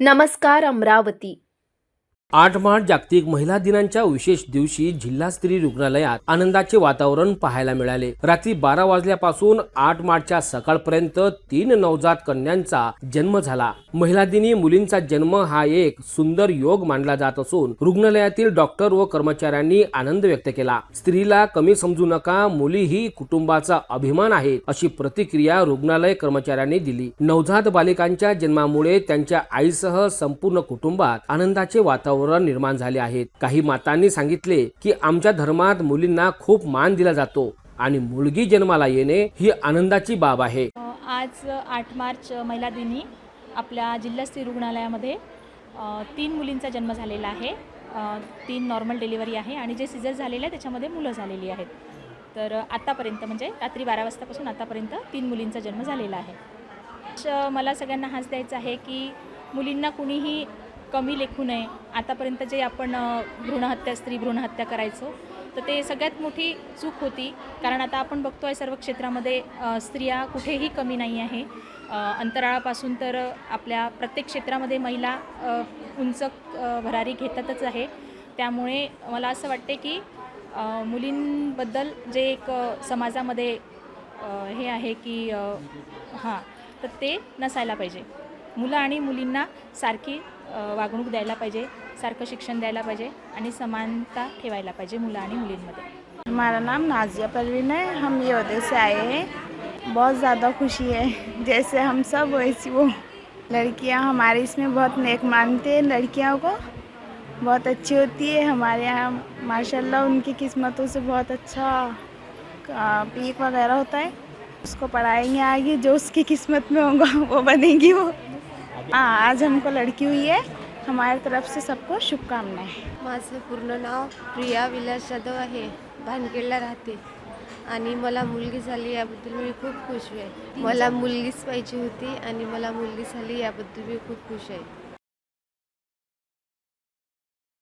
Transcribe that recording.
नमस्कार अमरावती। 8 मार्च जागतिक महिला दिनाच्या विशेष दिवशी जिल्हा स्त्री रुग्णालयात आनंदाचे वातावरण पाहायला मिळाले। रात्री 12 वाजल्यापासून 8 मार्चच्या सकाळपर्यंत 3 नवजात कन्यांचा जन्म झाला। महिला दिनी मुलींचा जन्म हा एक सुंदर योग मानला जात असून रुग्णालयातील डॉक्टर व कर्मचाऱ्यांनी आनंद व्यक्त केला। स्त्रीला कमी समजू नका, मुली ही कुटुंबाचा अभिमान आहेत, अशी प्रतिक्रिया रुग्णालय कर्मचाऱ्यांनी दिली। नवजात बालिकांच्या जन्मामुळे त्यांच्या आईसह संपूर्ण कुटुंबात आनंदाचे वातावरण निर्माण झाले आहेत। काही मातांनी सांगितले की आमच्या धर्मात मुलींना खूप मान दिला जातो आणि मुलगी जन्माला येणे ही आनंदाची बाब आहे। आज 8 मार्च महिला दिनी आपल्या जिल्हा स्त्री रुग्णालयामध्ये 3 मुलींचा जन्म झालेला आहे। 3 नॉर्मल डिलिव्हरी आहे आणि जे सिझर झालेले आहे त्याच्यामध्ये मुलं झालेली आहेत। तर आतापर्यंत म्हणजे रात्री 12 वाजतापासून आतापर्यंत 3 मुलींचा जन्म झालेला आहे। मला सगळ्यांना हाच द्यायचा आहे की मुलींना कुणीही कमी लेखू नये। आतापर्यंत जे आपण स्त्री भ्रूणहत्या करायचो तर ते सगळ्यात मोठी चूक होती, कारण आता आपण बघतोय सर्व क्षेत्रामध्ये स्त्रिया कुठेही कमी नाही आहे। अंतराळापासून तर आपल्या प्रत्येक क्षेत्रामध्ये महिला उंच भरारी घेतातच आहे। त्यामुळे मला असं वाटते की मुलींबद्दल जे एक समाजामध्ये हे आहे की तर ते नसायला पाहिजे। मुलं आणि मुलींना सारखी वागणूक द्यायला पाहिजे, सारखं शिक्षण द्यायला पाहिजे आणि समानता ठेवायला पाहिजे मुलं आणि मुलींमध्ये। हमारा नाम नाजिया परवीन है। हम ये वजह से आए हैं, बहुत ज़्यादा खुशी है। जैसे हम सब वैसी वो लड़कियां हमारे इसमें बहुत नेक मानते हैं, लड़कियों को बहुत अच्छी होती है। हमारे यहाँ माशाल्लाह उनकी किस्मतों से बहुत अच्छा पीक वगैरह होता है। उसको पढ़ाएंगे आगे, जो उसकी किस्मत में होगा वो बनेगी वो। आज हमको लड़की हुई है, हमारी तरफ से सबको शुभकामनाएं। माझं पूर्ण नाव प्रिया विलास जाधव आहे, भानखेडला राहते आणि मला मुलगी झाली याबद्दल मी खूप खुश आहे। मला मुलगीच पाहिजे होती आणि मला मुलगी झाली याबद्दल मी खूप खुश आहे।